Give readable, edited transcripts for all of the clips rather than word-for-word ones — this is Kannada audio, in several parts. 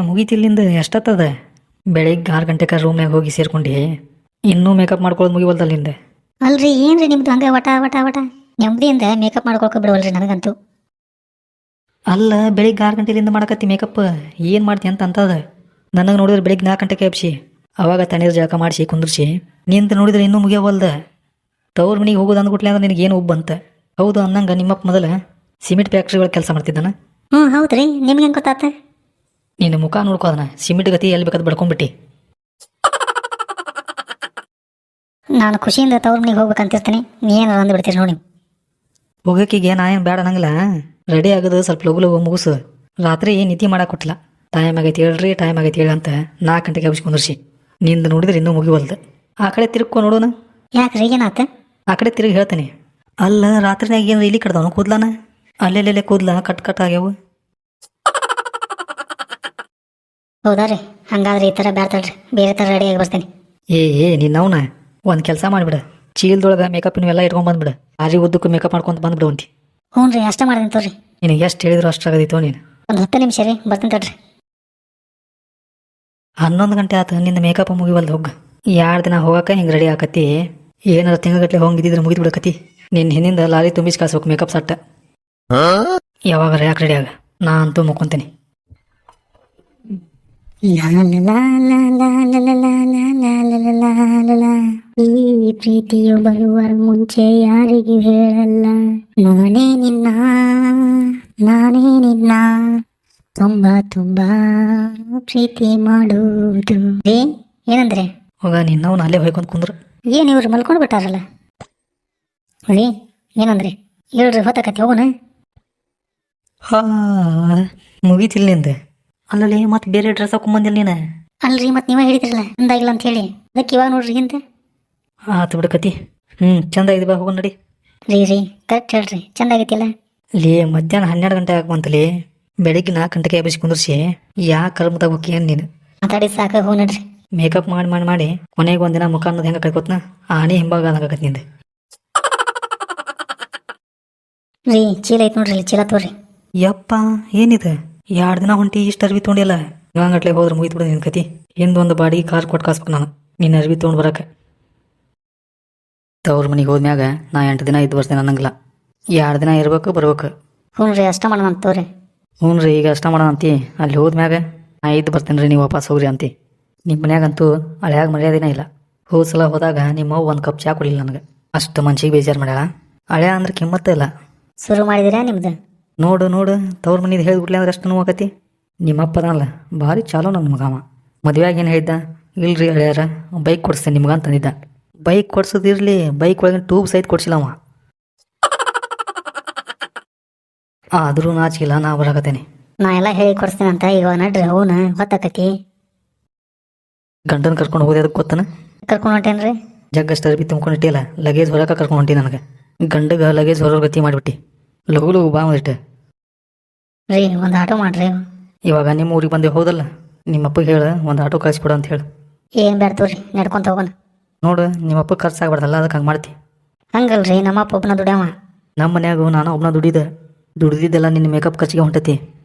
ಮುಗೀತಿಲ್ಲಿಂದ ಎಷ್ಟತ್ತದ? ಬೆಳಿಗ್ಗೆ 6 ಗಂಟೆಗೆ ರೂಮ್ನಾಗ ಹೋಗಿ ಸೇರ್ಕೊಂಡು ಇನ್ನೂ ಮೇಕಪ್ ಮಾಡ್ಕೊಳ್ಳೋದು ಮುಗಿವಲ್ದಲ್ಲಿಂದ. ಅಲ್ರಿ ಏನ್ರಿ ನಿಮ್ದು ಹಂಗ ವಟ ವಟ ವಟ ನೆಮ್ಮದಿಯಿಂದ ಮೇಕಪ್ ಮಾಡ್ಕೊಳಕ ಬಿಡವಲ್ರಿ ನನಗಂತೂ. ಅಲ್ಲ, ಬೆಳಿಗ್ಗೆ 6 ಗಂಟೆಲಿಂದ ಮಾಡಕತ್ತಿ ಮೇಕಪ್. ಏನು ಮಾಡ್ತಿ ಅಂತದ? ನನಗೆ ನೋಡಿದ್ರೆ ಬೆಳಿಗ್ಗೆ 4 ಗಂಟೆಗೆ ಎಬ್ಸಿ ಅವಾಗ ತಣ್ಣೀರು ಜಳಕ ಮಾಡಿಸಿ ಕುಂದ್ರಿಸಿ ನಿಂತ ನೋಡಿದ್ರೆ ಇನ್ನೂ ಮುಗಿಯವಲ್ದ. ತವ್ರ ಮನೆಗೆ ಹೋಗೋದು ಅಂದ್ಬಿಟ್ಲೆ ಅಂದ್ರೆ ನಿನಗೇನು ಉಬ್ಬಂತ? ಹೌದು ಅನ್ನಂಗ ನಿಮ್ಮಪ್ಪ ಮೊದಲ ಸಿಮೆಂಟ್ ಫ್ಯಾಕ್ಟ್ರಿ ಕೆಲಸ ಮಾಡ್ತಿದ್ದಾನ. ಹೌದ್ರಿ, ನಿಮ್ಗೆ ಹೆಂಗೆ ಗೊತ್ತಾತ? ನಿನ್ನ ಮುಖ ನೋಡ್ಕೋದನ ಸಿಮೆಂಟ್ ಗತಿ ಎಲ್ಲಿ ಬೇಕಾದ್ ಬಡ್ಕೊಂಡ್ಬಿಟ್ಟು. ನಾನು ಖುಷಿಯಿಂದ ತವ್ರ ಮನೆಗೆ ಹೋಗ್ಬೇಕಂತಿರ್ತೀನಿ, ನೀ ಏನಾರ ಅಂದ್ಬಿಡ್ತೀರಿ ನೋಡಿ. ಹೋಗಕ್ಕೀಗ ನಾ ಏನು ಬೇಡ ಅನ್ನಂಗಿಲ್ಲ. ರೆಡಿ ಆಗೋದು ಸ್ವಲ್ಪ ಲಗು ಲಗು ಮುಗಿಸು. ರಾತ್ರಿ ನಿದ್ದೆ ಮಾಡಕ್ಕೆ ಕೊಟ್ಟಿಲ್ಲ. ಟೈಮ್ ಆಗೈತಿ ಹೇಳ್ರಿ, ಟೈಮ್ ಆಗೈತಿ ಹೇಳಿ ಅಂತ 4 ಗಂಟೆಗೆ ಎಬ್ಸಿ ಕುಂದ್ರಿಸಿ ನಿಂದು ನೋಡಿದ್ರೆ ಇನ್ನೂ ಮುಗಿವಲ್ದು. ಆ ಕಡೆ ತಿರ್ಕೊ ನೋಡೋಣ. ಯಾಕ್ರಿ ಏನಾತ? ಆ ಕಡೆ ತಿರುಗಿ ಹೇಳ್ತೇನೆ. ಅಲ್ಲ, ರಾತ್ರಿನಾಗ ಏನು ಇಲ್ಲಿ ಕಡ್ದವನು ಕೂದ್ಲಾನ? ಅಲ್ಲೆಲ್ಲೆಲ್ಲೇ ಕೂದ್ಲ ಕಟ್ ಕಟ್ ಆಗ್ಯಾವು. ಹೌದಾ ರೀ, ಹಂಗಾದ್ರೆ ಈ ಥರ ಬ್ಯಾಡ್ತಾಳ್ರಿ, ಬೇರೆ ಥರ ರೆಡಿಯಾಗಿ ಬರ್ತೀನಿ. ನಿನ್ನವನ ಒಂದು ಕೆಲಸ ಮಾಡಿಬಿಡ. ಚೀಲದೊಳಗೆ ಮೇಕಪ್ ಎಲ್ಲ ಇಟ್ಕೊಂಡ್ ಬಂದ್ಬಿಡ. ಆರಿ ಉದ್ದಕ್ಕೂ ಮೇಕಪ್ ಮಾಡ್ಕೊಂತ ಬಂದ್ಬಿಡುವಂತಿ. ಹ್ಞೂ ರೀ, ಅಷ್ಟೇ ಮಾಡ್ತೀನಿ ತೋರಿ. ನಿನಗೆ ಎಷ್ಟು ಹೇಳಿದ್ರು ಅಷ್ಟಾಗದಿತ್ತು ನೀನು. ಒಂದು 10 ನಿಮಿಷ ರೀ, ಬರ್ತೀನಿ ತಡ್ರಿ. 11 ಗಂಟೆ ಆತ, ನಿಂದ ಮೇಕಪ್ ಮುಗಿವಲ್ದು. ಹೋಗ 2 ದಿನ ಹೋಗಕ್ಕೆ ಹಿಂಗೆ ರೆಡಿ ಆಕತಿ. ಏನಾರ ತಿಂಗಳಗಟ್ಲೆ ಹೋಗಿದ್ದಿದ್ರೆ ಮುಗಿದು ಬಿಡಕತಿ. ನಿನ್ನ ಹಿಂದಿಂದ ಲಾರಿ ತುಂಬಿಸಿ ಕಳ್ಸ್ಬೇಕು ಮೇಕಪ್ ಸಟ್ಟ. ಯಾವಾಗ ಯಾಕೆ ರೆಡಿ ಆಗ, ನಾ ಅಂತೂ ಮುಕ್ಕೊಂತೀನಿ. ಈ ಪ್ರೀತಿಯು ಬರುವ ಮುಂಚೆ ಯಾರಿಗೂ ಹೇಳಲ್ಲ, ನಾನೇ ನಿನ್ನ ತುಂಬಾ ತುಂಬಾ ಪ್ರೀತಿ ಮಾಡುವುದು. ಏನಂದ್ರೆ ಹೋಗ ನಿನ್ನವನು ಅಲ್ಲೇ ಹೋಯ್ಕೊಂಡ್ ಕುಂದ್ರು. ಏನ್ ಇವ್ರು ಮಲ್ಕೊಂಡು ಬಿಟ್ಟಾರಲ್ಲ ರೀ? ಏನಂದ್ರಿ ಹೇಳ್ರಿ, ಹೊತ್ತಕತಿ ಹೋಗೋಣ. ಮುಗೀತಿಲ್ ನಿಂದ. ಅಲ್ಲಲ್ಲಿ ಮತ್ತೆ ಬೇರೆ ಡ್ರೆಸ್ ಹಾಕೊಂಬಂದಿಲ್ಲ ನೀನು? ಅಲ್ರಿ, ಮತ್ತೆ ನೀವೇ ಹೇಳಿದ್ರಲ್ಲ ಅಂದಾಗಿಲ್ಲ ಅಂತ ಹೇಳಿ, ಅದಕ್ಕೆ ಇವಾಗ ನೋಡ್ರಿ ಹಿಂದೆ ಆತು ಬಿಡಕತಿ. ಚಂದ ಇದೆ, ಬಾ ಹೋಗೋಣ ನಡಿ. ರೀ ಕರೆಕ್ಟ್ ಹೇಳ್ರಿ, ಚಂದ ಆಗೈತಿಲ್ಲ. ಮಧ್ಯಾಹ್ನ 12 ಗಂಟೆ ಆಗ್ಬಂತಲಿ. ಬೆಳಿಗ್ಗೆ 4 ಗಂಟೆಗೆ ಎಬ್ಬಿಸಿ ಕುಂದ್ರಿಸಿ ಯಾ ಕರ್ಮ ತಗೋಕಿ ಏನ್ ನೀನು? ಮಾತಾಡಿ ಸಾಕ, ಹೋಗಿ ನಡ್ರಿ. ಮೇಕಪ್ ಮಾಡಿ ಮಾಡಿ ಮಾಡಿ ಕೊನೆಗೆ ಒಂದಿನ ಮುಖ ಅನ್ನೋದು ಹೆಂಗೆ ಕಳ್ಕೊತ್ನ ಆನೆ ಹಿಂಬಾಗ ಆಗಕತ್ ನಿಂದ. ರೀ ಚೀಲ ಐತ್ ನೋಡ್ರಿ, ಚೀಲ ತೋರಿ. ಯಪ್ಪ, ಏನಿದೆ 2 ದಿನ ಹೊಂಟಿ ಇಷ್ಟು ಅರ್ವಿ ತೊಗೊಂಡಿಲ್ಲ. ಇವಾಗಟ್ಲೆ ಹೋದ್ರೆ ಮುಗಿತು ಬಿಡ ನಿನ್ ಕತಿ. ಹಿಂದೊಂದು ಬಾಡಿಗೆ ಕಾರ್ ಕೊಟ್ಟು ಕಾಸ್ಬೇಕು ನಾನು ನಿನ್ನ ಅರ್ವಿ ತೊಗೊಂಡು ಬರಕ್ಕೆ. ತವ್ರ ಮನೆಗೆ ಹೋದ್ಮ್ಯಾಗ ನಾ 8 ದಿನ ಇದ್ದು ಬರ್ತೇನೆ ಅನ್ನಂಗಿಲ್ಲ. 2 ದಿನ ಇರ್ಬೇಕು ಬರ್ಬೇಕು. ಹ್ಞೂ ರೀ, ಅಷ್ಟ ಮಾಡೋಣ ಅಂತ ತೋರಿ. ಹ್ಞೂ ರೀ, ಈಗ ಅಷ್ಟ ಮಾಡೋಣ ಅಂತಿ. ಅಲ್ಲಿ ಹೋದ್ಮ್ಯಾಗ ನಾ ಇದ್ದು ಬರ್ತೇನೆ ರೀ, ನೀವು ವಾಪಸ್ ಹೋಗ್ರಿ ಅಂತಿ. ನಿಮ್ಮ ಮನ್ಯಾಗಂತೂ ಹಳೆಯಾಗ ಮರ್ಯಾದಿನ ಇಲ್ಲ. ಹೋದ ಸಲ ಹೋದಾಗ ನಿಮ್ಮ 1 ಕಪ್ ಚಾ ಕೊಡಲಿಲ್ಲ ನನಗೆ. ಅಷ್ಟು ಮನ್ಸಿಗೆ ಬೇಜಾರು ಮಾಡ್ಯಾಳ. ಹಳೆಯ ಅಂದ್ರೆ ಕಿಮ್ಮತ್ತ ಇಲ್ಲ. ಶುರು ಮಾಡಿದಿರಾ ನಿಮ್ದು? ನೋಡು ತವ್ರ ಮನೇದು ಹೇಳಿಬಿಡ್ಲಿ ಅಂದ್ರೆ ಅಷ್ಟು ನೋವಾಗತಿ. ನಿಮ್ಮಪ್ಪದಲ್ಲ ಭಾರಿ ಚಾಲೋ ನನ್ನ ಮಗವ. ಮದುವೆಯಾಗ ಏನು ಹೇಳಿದ್ದ? ಇಲ್ರಿ ಹಳೆಯಾರ ಬೈಕ್ ಕೊಡಿಸ್ತೇನೆ ನಿಮ್ಗೆ ಅಂತಂದಿದ್ದ. ಬೈಕ್ ಕೊಡ್ಸೋದಿರ್ಲಿ, ಬೈಕ್ ಒಳಗಿನ ಟ್ಯೂಬ್ ಸಹಿತ ಕೊಡ್ಸಿಲ್ಲ ಅವ. ಆದರೂ ನಾಚಿಲ್ಲ, ನಾ ಬರಾಕತ್ತೇನೆ. ನಾ ಎಲ್ಲ ಹೇಳಿ ಕೊಡಿಸ್ತೇನೆ ಅಂತ. ಈಗ ನಡ್ರಿ ಹೋನ, ಹೊತ್ತಾಕತಿ. ಗಂಡನ ಕರ್ಕೊಂಡು ಹೋಗೋದು ಅದಕ್ಕೆ ಗೊತ್ತನ? ಕರ್ಕೊಂಡು ಹೊಂಟೇನ್ರಿ. ಜಗ್ಗಷ್ಟು ಅರ್ಬಿ ತುಂಬ್ಕೊಂಡಿಟ್ಟಿಲ್ಲ, ಲಗೇಜ್ ಹೊರಕ್ಕೆ ಕರ್ಕೊಂಡು ಹೊಂಟಿ. ನನಗೆ ಗಂಡಗ ಲಗೇಜ್ ಹೊರ ಗತಿ ಮಾಡಿಬಿಟ್ಟು ಲಗು ಲಗು ಬಾ ಒಂದಿಟ್ಟು. ರೀ ಒಂದು ಆಟೋ ಮಾಡ್ರಿ. ಇವಾಗ ನಿಮ್ಮ ಊರಿಗೆ ಬಂದೆ ಹೌದಲ್ಲ, ನಿಮ್ಮಪ್ಪಗೆ ಹೇಳು ಒಂದು ಆಟೋ ಕಳಿಸ್ಕೊಡು ಅಂತ ಹೇಳು. ಏನು ಬೇಡ ತೋರಿ, ನಡ್ಕೊಂತ ಹೋಗೋಣ. ನೋಡು, ನಿಮ್ಮಪ್ಪ ಖರ್ಚು ಆಗ್ಬಾರ್ದಲ್ಲ, ಅದಕ್ಕೆ ಹಂಗೆ ಮಾಡ್ತಿ. ಹಂಗಲ್ರಿ, ನಮ್ಮಪ್ಪ ಒಬ್ಬನ ದುಡ್ಯಾವ. ನಮ್ಮ ಮನ್ಯಾಗ ನಾನು ಒಬ್ಬನ ದುಡಿದಿದ್ದೆಲ್ಲ ನಿನ್ನ ಮೇಕಪ್ ಖರ್ಚಿಗೆ ಹೊಂಟತಿ.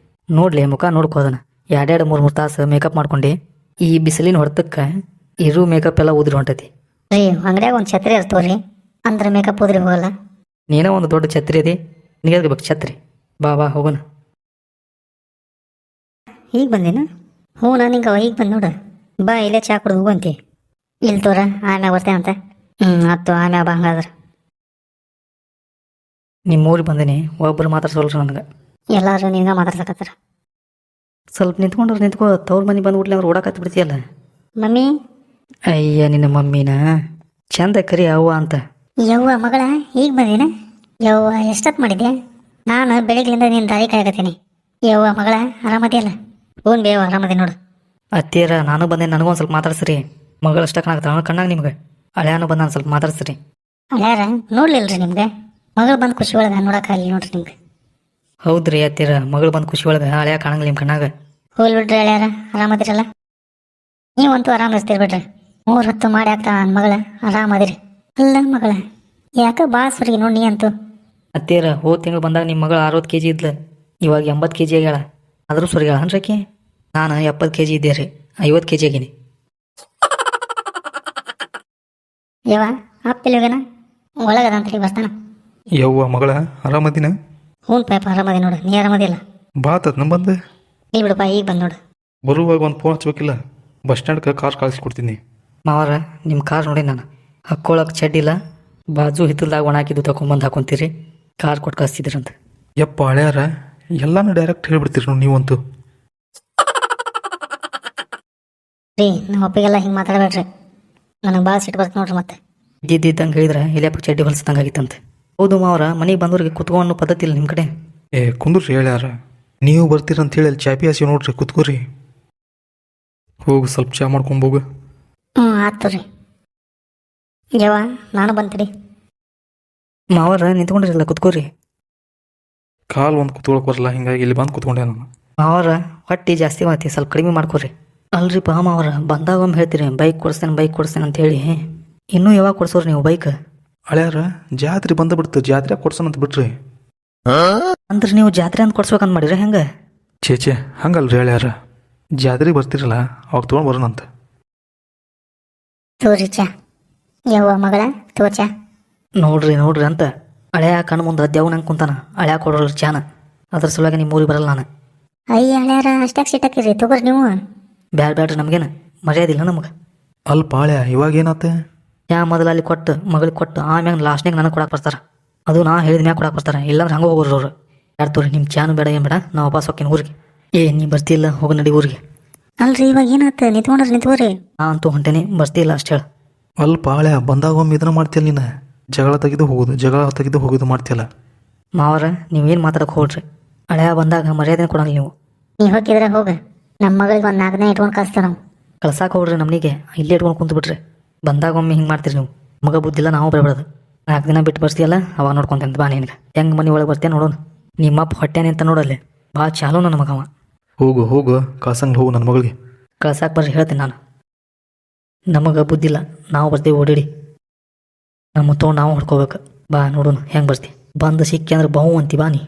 ನೋಡ್ಲಿ ಮುಖ ನೋಡ್ಕೋದನ 2-3 ತಾಸು ಮೇಕಪ್ ಮಾಡ್ಕೊಂಡು ಈ ಬಿಸಿಲಿನ ಹೊರತಕ್ಕೆ ಇರು ಮೇಕಪ್ ಎಲ್ಲ ಉದ್ರಿ ಹೊಂಟತಿ. ರೀ ಅಂಗಡಿಯಾಗ ಒಂದು ಛತ್ರಿ ಇರ್ತವ್ರಿ, ಅಂದ್ರೆ ಮೇಕಪ್ ಉದ್ರಿ ಹೋಗಲ್ಲ. ನೀನೇ ಒಂದು ದೊಡ್ಡ ಛತ್ರಿ ಅದಿ, ನಿನಗೆ ಬೇಕು ಛತ್ರಿ. ಬಾ ಹೋಗೋಣ. ಈಗ ಬಂದೇನ? ಹ್ಞೂ, ನಾನು ಹಿಂಗೆ ಈಗ ಬಂದು ನೋಡು. ಬಾ ಇಲ್ಲೇ ಚಾ ಕುಡ್ದು ಹೋಗಂತಿ. ಇಲ್ಲಿ ತೋರ, ಆಮ್ಯಾಗ ಬರ್ತೇನಂತ. ಆಯ್ತು, ಆಮ್ಯಾಗ ಬಾ. ಹಂಗಾದ್ರೆ ನಿಮ್ಮ ಊರಿಗೆ ಬಂದೇನಿ, ಒಬ್ಬರು ಮಾತಾಡ್ಸೋಲ್ರಿ ನನಗೆ. ಎಲ್ಲರೂ ನಿನ್ಗೆ ಮಾತಾಡ್ಸಕತ್ತಾರ. ಸ್ವಲ್ಪ ನಿಂತ್ಕೊ. ತವ್ರ ಮನೆ ಬಂದ್ಬಿಟ್ಲಿ ಅಂದ್ರೆ ಓಡಾಕತ್ತಿ ಬಿಡ್ತೀಯಲ್ಲ. ಮಮ್ಮಿ. ಅಯ್ಯ ನಿನ್ನ ಮಮ್ಮಿನ ಚಂದ ಕರಿ ಅವ್ವ ಅಂತ. ಯವ್ವ ಮಗಳ, ಈಗ ಬಂದೇನ? ಯವ್ವ ಎಷ್ಟೊತ್ತು ಮಾಡಿದ್ಯಾ? ನಾನು ಬೆಳಿಗ್ಗೆಯಿಂದ ನಿನ್ನ ದಾರಿ ಕಾಯಕತ್ತೀನಿ. ಯವ್ವ ಮಗಳ, ಆರಾಮದಿಯಲ್ಲ? ಹ್ಞೂ ಬೇವ, ಆರಾಮದಿ ನೋಡು. ಅತ್ತಿಯರ ನಾನು ಬಂದೆ, ನನಗೊಂದು ಸ್ವಲ್ಪ ಮಾತಾಡ್ಸ್ರಿ. ಮಗಳು ಅಷ್ಟ ಕಾಣಕತ್ತಾಳ ಕಣ್ಣಾಗ ನಿಮ್ಗೆ. ಹಳೆಯಾನು ಬಂದ ನಾನು ಸ್ವಲ್ಪ ಮಾತಾಡ್ಸ್ರಿ. ಹಳ್ಯಾರ ನೋಡ್ಲಿಲ್ರಿ ನಿಮ್ಗೆ? ಮಗಳು ಬಂದು ಖುಷಿ ಒಳಗೆ ನೋಡೋಕ್ಕಾಗಲಿ ನೋಡ್ರಿ ನಿಮ್ಗೆ. ಹೌದ್ರಿ ಅತ್ತಿಯರ, ಮಗಳು ಬಂದು ಖುಷಿ ಒಳಗೆ ಹಳೆಯ ಕಾಣಂಗಿಲ್ಲ ನಿಮ್ಮ ಕಣ್ಣಾಗ. ಹೋಲ್ ಬಿಡ್ರಿ ಹಳ್ಯಾರ, ಆರಾಮದಿರಲ್ಲ? ನೀವಂತೂ ಆರಾಮಿಸ್ತೀರಿ ಬಿಡ್ರಿ. 3 ಹೊತ್ತು ಮಾಡಿ ಆಗ್ತಾ ನನ್ನ ಮಗಳ ಆರಾಮದಿರಿ. ಅಲ್ಲ ಮಗಳ, ಯಾಕ ಭಾಳ ಸುರಿಗೆ ನೋಡಿ ನೀ ಅಂತೂ. ಅತ್ತಿಯರ, ಹೋದ ತಿಂಗಳು ಬಂದಾಗ ನಿಮ್ಮ ಮಗಳು 60 kg ಇದ್ಲು, ಇವಾಗ 80 kg ಆಗ್ಯಾಳ. ಆದರೂ ಸುರಿಗಾಳ ಅನ್ರಕಿ. ನಾನು 70 kg ಇದ್ದೆ ರೀ 50 kg ಆಗೀನಿ. ಯವ್ವ ಅಪ್ಪಿಲ್ಲ ಹೋಗ್ಯಾನ ಒಳಗದ ಅಂತೇಳಿ ಬರ್ತಾನ. ಯವ್ವ ಮಗಳ ಆರಾಮದಿನ? ಹ್ಞೂ ಪಾಪ ಆರಾಮದಿ ನೋಡು, ನೀ ಆರಾಮದಿಲ್ಲ? ಬಾತತ್ ನಮ್ಮ ಬಂದು ಇಲ್ಲ ಬಿಡಪ್ಪ, ಈಗ ಬಂದು ನೋಡು. ಬರುವಾಗ ಒಂದು ಫೋನ್ ಹಚ್ಬೇಕಿಲ್ಲ? ಬಸ್ ಸ್ಟ್ಯಾಂಡ್ಗೆ ಕಾರ್ ಕಳಿಸ್ಕೊಡ್ತೀನಿ. ಮಾವರ ನಿಮ್ಮ ಕಾರ್ ನೋಡಿ ನಾನು ಹಾಕ್ಕೊಳಕ್ಕೆ ಚಡ್ಡಿಲ್ಲ, ಬಾಜು ಹಿತ್ತಲ್ದಾಗ ಒಣ ಹಾಕಿದ್ದು ತಗೊಂಬಂದು ಹಾಕೊಂತೀರಿ, ಕಾರ್ ಕೊಟ್ಟು ಕಳಿಸ್ತಿದ್ರಂತ. ಯಪ್ಪ ಹಳ್ಯಾರ ಎಲ್ಲಾನು ಡೈರೆಕ್ಟ್ ಹೇಳ್ಬಿಡ್ತೀರಿ ನೋಡಿ ನೀವಂತೂ. ರೀ ನಮ್ಮ ಅಪ್ಪಿಗೆಲ್ಲ ಹಿಂಗೆ ಮಾತಾಡಬೇಡ್ರಿ, ನನಗೆ ಭಾಳ ಸಿಟ್ಟು ಬರ್ತದೆ ನೋಡ್ರಿ. ಮತ್ತೆ ಇದ್ದಿದ್ದಂಗೆ ಹೇಳಿದ್ರೆ ಇಲ್ಲಪ್ಪ ಚಡ್ಡಿ ಹೊಲ್ಸ್ದಂಗೆ ಆಗಿತ್ತಂತೆ. ಹೌದು ಮಾವರ, ಮನೆಗೆ ಬಂದವ್ರಿಗೆ ಕುತ್ಕೊಂಡು ಪದ್ಧತಿ ಇಲ್ಲ ನಿಮ್ಮ ಕಡೆ? ಏ ಕುಂದ್ರಿ ಹೇಳ್ಯಾರ, ನೀವು ಬರ್ತೀರಂತ ಹೇಳಿ ಅಲ್ಲಿ ಚಾಪಿ ಹಸಿ ನೋಡ್ರಿ, ಕುತ್ಕೋರಿ. ಹೋಗು ಸ್ವಲ್ಪ ಚಾ ಮಾಡ್ಕೊಂಬೋಗು. ಹ್ಞೂ ಆಯ್ತು ರೀ. ಯವ್ವ ನಾನು ಬಂತೀರಿ. ಮಾವರ ನಿಂತ್ಕೊಂಡಿರಲ್ಲ, ಕುತ್ಕೋರಿ. ಕಾಲು ಒಂದು ಕುತ್ಕೊಳಕ್ ಬರಲ್ಲ, ಹಿಂಗಾಗಿ ಇಲ್ಲಿ ಬಂದು ಕುತ್ಕೊಂಡೆ ನಾನು. ಮಾವರ ಹೊಟ್ಟಿ ಜಾಸ್ತಿ ಮಾತಿ, ಸ್ವಲ್ಪ ಕಡಿಮೆ ಮಾಡ್ಕೊರಿ. ಅಲ್ರಿ ಪಾ ಮಾವರ, ಬಂದಾಗ ಒಮ್ಮೆ ಹೇಳ್ತೀರಿ ಬೈಕ್ ಕೊಡಿಸ್ತೇನೆ ಅಂತ ಹೇಳಿ, ಇನ್ನೂ ಯಾವಾಗ ಕೊಡ್ಸೋರಿ ನೀವು ಬೈಕ್? ಹಳ್ಯಾರ ಜಾತ್ರೆ ಬಂದ ಬಿಡ್ತು, ಜಾತ್ರೆ ಕೊಡ್ಸೋಣಂತ ಬಿಟ್ರಿ. ಅಂದ್ರೆ ನೀವು ಜಾತ್ರೆ ಅಂತ ಕೊಡ್ಸ್ಬೇಕಂತ ಮಾಡಿರಿ ಹೆಂಗೆ? ಛೇ ಹಂಗಲ್ರಿ ಹೇಳ್ಯಾರ, ಜಾತ್ರೆಗೆ ಬರ್ತಿರಲ್ಲ ಅವಾಗ ತೊಗೊಂಡು ಬರೋಣಂತ. ತೋರಿ ಚಾ. ಯವ್ವ ಮಗಳ ತೋ ಚಾ. ನೋಡ್ರಿ ಅಂತ ಹಳೆಯ ಕಣ್ಣು ಮುಂದೆ ದೇವ್ ನಂಗೆ ಕುಂತಾನ, ಹಳೆಯ ಕೊಡೋರು ಚಾನ, ಅದ್ರ ಸಲುವಾಗಿ ನಿಮ್ಮ ಊರಿಗೆ ಬರಲ್ಲ ನಾನು. ಅಯ್ಯ ಹಳ್ಯಾರ ಅಷ್ಟಾಗ ಸಿಟ್ಟಾಕಿರಿ, ತಗೋರಿ ನೀವು. ಬ್ಯಾಡ್ರಿ ನಮಗೇನು ಮರ್ಯಾದಿಲ್ಲ ನಮಗೆ. ಅಲ್ಪ ಹಳ್ಯ ಇವಾಗ ಏನಾತ? ಯಾ ಮೊದಲು ಅಲ್ಲಿ ಕೊಟ್ಟು ಮಗಳಿಗೆ ಕೊಟ್ಟು ಆಮ್ಯಾಗ ಲಾಸ್ಟ್ನಾಗ ನನಗೆ ಕೊಡಕ್ಕೆ ಬರ್ತಾರೆ, ಅದು ನಾ ಹೇಳಿದ ಮ್ಯಾಗ ಕೊಡಕ್ಕೆ ಬರ್ತಾರೆ, ಇಲ್ಲಾಂದ್ರೆ ಹಂಗೆ ಹೋಗೋರು ಅವ್ರು. ಯಾರು ತೋರಿ ನಿಮ್ಮ ಚಾನು ಬೇಡ ಏನು ಬೇಡ, ನಾವು ವಾಪಸ್ ಹೋಗ್ತೀನಿ ಊರಿಗೆ. ನೀ ಬರ್ತಿಲ್ಲ, ಹೋಗಿ ನಡಿ ಊರಿಗೆ. ಅಲ್ರಿ ಇವಾಗ ಏನಾತ? ನಿಂತ್ಕೋರಿ. ನಾ ಅಂತೂ ಹೊಂಟೇನಿ, ಬರ್ತಿಲ್ಲ ಅಷ್ಟು ಹೇಳು. ಅಲ್ಪ ಹಳ್ಯ ಬಂದಾಗ ಒಮ್ಮೆ ಇದನ್ನ ಮಾಡ್ತಿಯಲ್ಲ ನೀನು, ಜಗಳ ತೆಗೆದು ಹೋಗೋದು ಮಾಡ್ತಿಯಲ್ಲ. ಮಾವರ ನೀವೇನು ಮಾತಾಡಕ್ಕೆ ಹೋಗ್ರಿ, ಹಳೆಯ ಬಂದಾಗ ಮರ್ಯಾದೆ ಕೊಡಲ್ಲ ನೀವು. ನೀ ಹೋಗಿದ್ರೆ ಹೋಗ, ನಮ್ಮ ಮಗಳಿಗೆ ಒಂದು 4 ದಿನ ಇಟ್ಕೊಂಡು ಕಳಿಸ್ತೇವೆ ನಾವು. ಕಳ್ಸಾಕ ಹೋಗ್ರಿ ನಮ್ಮನಿಗೆ, ಇಲ್ಲೇ ಇಟ್ಕೊಂಡು ಕುಂತು ಬಿಟ್ರಿ. ಬಂದಾಗ ಒಮ್ಮೆ ಹಿಂಗೆ ಮಾಡ್ತೀರಿ ನೀವು, ಮಗ ಬುದ್ಧಿಲ್ಲ ನಾವು ಬರಬಾರ್ದು. 4 ದಿನ ಬಿಟ್ಟು ಬರ್ತೀಯಲ್ಲ ಅವಾಗ ನೋಡ್ಕೊಂತಂತ ಬಾ ನಿನಗೆ. ಹೆಂಗೆ ಮನೆ ಒಳಗೆ ಬರ್ತೀಯ ನೋಡೋಣ. ನಿಮ್ಮಪ್ಪ ಹೊಟ್ಟೆನೆ ಅಂತ ನೋಡಲ್ಲಿ, ಭಾಳ ಚಾಲು ನನ್ನ ಮಗವ. ಹೋಗು ಕಾಸಂಗ್ ಹೋಗು ನನ್ನ ಮಗಳಿಗೆ. ಕಳ್ಸಾಕ ಬರ್ರಿ ಹೇಳ್ತೀನಿ ನಾನು. ನಮಗೆ ಬುದ್ಧಿಲ್ಲ, ನಾವು ಬರ್ತೀವಿ ಓಡಿಡಿ. ನಮ್ಮ ತೊಗೊಂಡು ನಾವು ಹೊಡ್ಕೋಬೇಕು. ಬಾ ನೋಡೋಣ ಹೆಂಗೆ ಬರ್ತಿ. ಬಂದು ಸಿಕ್ಕಿ ಅಂದ್ರೆ ಬಾವು ಅಂತಿ ಬಾ ನೀ.